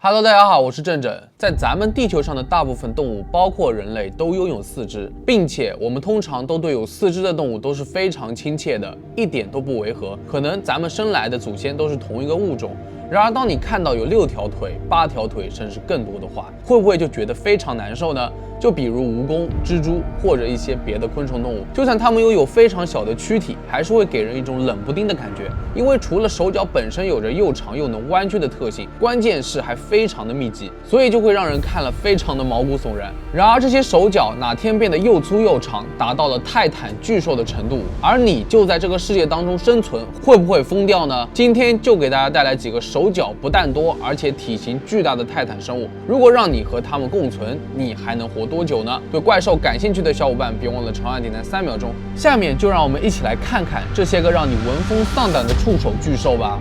Hello， 大家好，我是正正。在咱们地球上的大部分动物，包括人类，都拥有四肢，并且我们通常都对有四肢的动物都是非常亲切的，一点都不违和。可能咱们生来的祖先都是同一个物种。然而，当你看到有6条腿、8条腿，甚至更多的话，会不会就觉得非常难受呢？就比如蜈蚣、蜘蛛或者一些别的昆虫动物，就算它们拥有非常小的躯体，还是会给人一种冷不丁的感觉。因为除了手脚本身有着又长又能弯曲的特性，关键是还非常的密集，所以就会让人看了非常的毛骨悚然。然而这些手脚哪天变得又粗又长，达到了泰坦巨兽的程度，而你就在这个世界当中生存，会不会疯掉呢？今天就给大家带来几个手脚不但多，而且体型巨大的泰坦生物。如果让你和它们共存，你还能活多久呢？对怪兽感兴趣的小伙伴，别忘了长按点赞3秒钟。下面就让我们一起来看看这些个让你闻风丧胆的触手巨兽吧。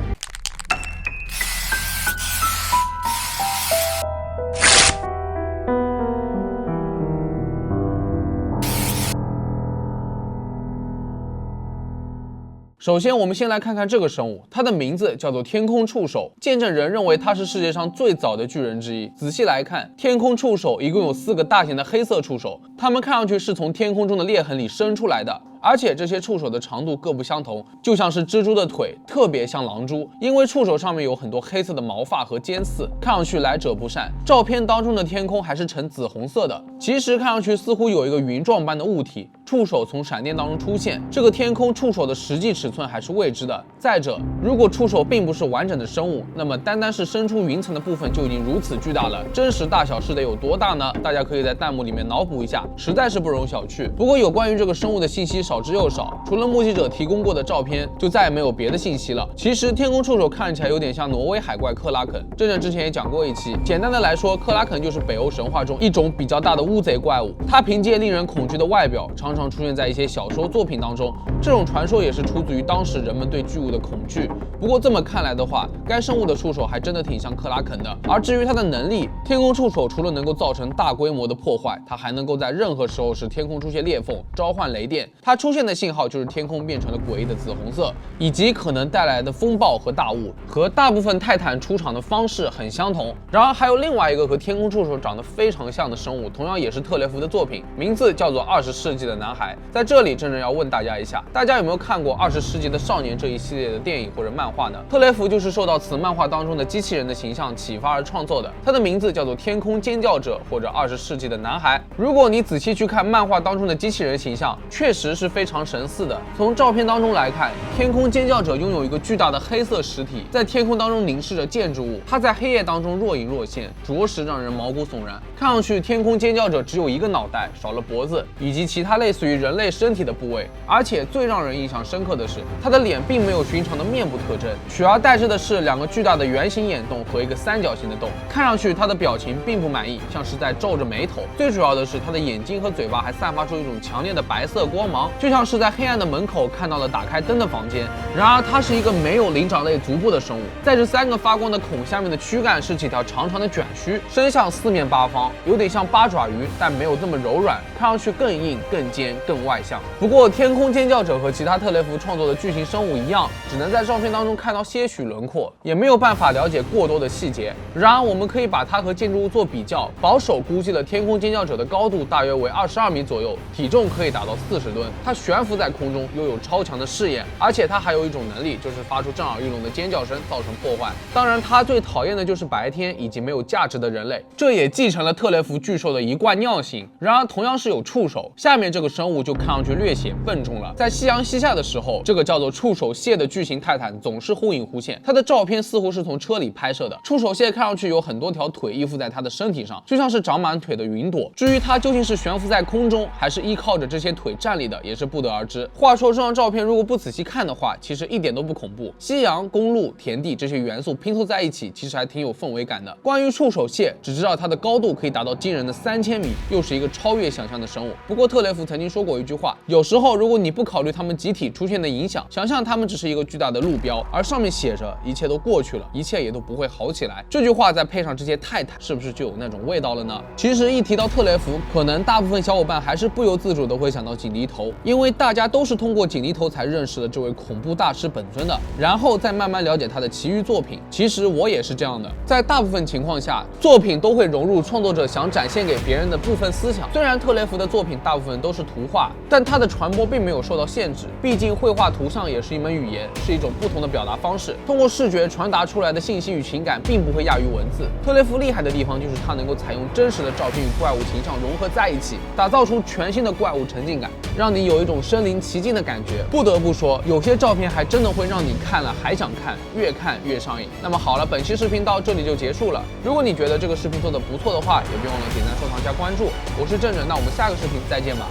首先，我们先来看看这个生物，它的名字叫做天空触手。见证人认为它是世界上最早的巨人之一。仔细来看，天空触手一共有4个大型的黑色触手，它们看上去是从天空中的裂痕里伸出来的。而且这些触手的长度各不相同，就像是蜘蛛的腿，特别像狼蛛。因为触手上面有很多黑色的毛发和尖刺，看上去来者不善。照片当中的天空还是呈紫红色的，其实看上去似乎有一个云状般的物体。触手从闪电当中出现，这个天空触手的实际尺寸还是未知的。再者，如果触手并不是完整的生物，那么单单是伸出云层的部分就已经如此巨大了，真实大小是得有多大呢？大家可以在弹幕里面脑补一下，实在是不容小觑。不过有关于这个生物的信息少之又少，除了目击者提供过的照片，就再也没有别的信息了。其实天空触手看起来有点像挪威海怪克拉肯，正正之前也讲过一期。简单的来说，克拉肯就是北欧神话中一种比较大的乌贼怪物，它凭借令人恐惧的外表，常常出现在一些小说作品当中。这种传说也是出自于当时人们对巨物的恐惧。不过这么看来的话，该生物的触手还真的挺像克拉肯的。而至于它的能力，天空触手除了能够造成大规模的破坏，它还能够在任何时候使天空出现裂缝，召唤雷电。它出现的信号就是天空变成了诡异的紫红色，以及可能带来的风暴和大雾，和大部分泰坦出场的方式很相同。然而还有另外一个和天空触手长得非常像的生物，同样也是特雷弗的作品，名字叫做20世纪的男孩。在这里正正要问大家一下，大家有没有看过20世纪的少年这一系列的电影或者漫画呢？特雷弗就是受到此漫画当中的机器人的形象启发而创作的，他的名字叫做天空尖叫者或者20世纪的男孩。如果你仔细去看漫画当中的机器人形象，确实是非常神似的。从照片当中来看，天空尖叫者拥有一个巨大的黑色实体，在天空当中凝视着建筑物，它在黑夜当中若隐若现，着实让人毛骨悚然。看上去天空尖叫者只有一个脑袋，少了脖子以及其他类似于人类身体的部位，而且最让人印象深刻的是，他的脸并没有寻常的面部特征，取而代之的是2个巨大的圆形眼洞和一个三角形的洞。看上去他的表情并不满意，像是在皱着眉头。最主要的是，他的眼睛和嘴巴还散发出一种强烈的白色光芒，就像是在黑暗的门口看到了打开灯的房间。然而，它是一个没有灵长类足部的生物，在这3个发光的孔下面的躯干是几条长长的卷须，伸向4面8方，有点像八爪鱼，但没有这么柔软，看上去更硬、更尖、更外向。不过，天空尖叫者和其他特雷弗创作的巨型生物一样，只能在照片当中看到些许轮廓，也没有办法了解过多的细节。然而，我们可以把它和建筑物做比较，保守估计了天空尖叫者的高度大约为22米左右，体重可以达到40吨。它悬浮在空中，拥有超强的视野，而且它还有一种能力，就是发出震耳欲聋的尖叫声，造成破坏。当然，它最讨厌的就是白天以及没有价值的人类，这也继承了特雷弗巨兽的一贯尿性。然而，同样是有触手，下面这个生物就看上去略显笨重了。在夕阳西下的时候，这个叫做触手蟹的巨型泰坦总是忽隐忽现，它的照片似乎是从车里拍摄的。触手蟹看上去有很多条腿依附在它的身体上，就像是长满腿的云朵。至于它究竟是悬浮在空中，还是依靠着这些腿站立的，也是不得而知。话说，这张照片如果不仔细看的话，其实一点都不恐怖。夕阳、公路、田地这些元素拼凑在一起，其实还挺有氛围感的。关于触手蟹，只知道它的高度可以达到惊人的3000米，又是一个超越想象的生物。不过特雷弗曾经说过一句话，有时候如果你不考虑它们集体出现的影响，想象它们只是一个巨大的路标，而上面写着一切都过去了，一切也都不会好起来。这句话再配上这些泰坦，是不是就有那种味道了呢？其实一提到特雷弗，可能大部分小伙伴还是不由自主的会想到警笛头，因为大家都是通过锦鲤头才认识了这位恐怖大师本尊的，然后再慢慢了解他的其余作品。其实我也是这样的，在大部分情况下，作品都会融入创作者想展现给别人的部分思想。虽然特雷弗的作品大部分都是图画，但他的传播并没有受到限制，毕竟绘画图像也是一门语言，是一种不同的表达方式。通过视觉传达出来的信息与情感，并不会亚于文字。特雷弗厉害的地方就是他能够采用真实的照片与怪物形象融合在一起，打造出全新的怪物沉浸感，让你有一种身临其境的感觉。不得不说，有些照片还真的会让你看了还想看，越看越上瘾。那么好了，本期视频到这里就结束了。如果你觉得这个视频做得不错的话，也别忘了点赞、收藏、加关注。我是郑郑，那我们下个视频再见吧。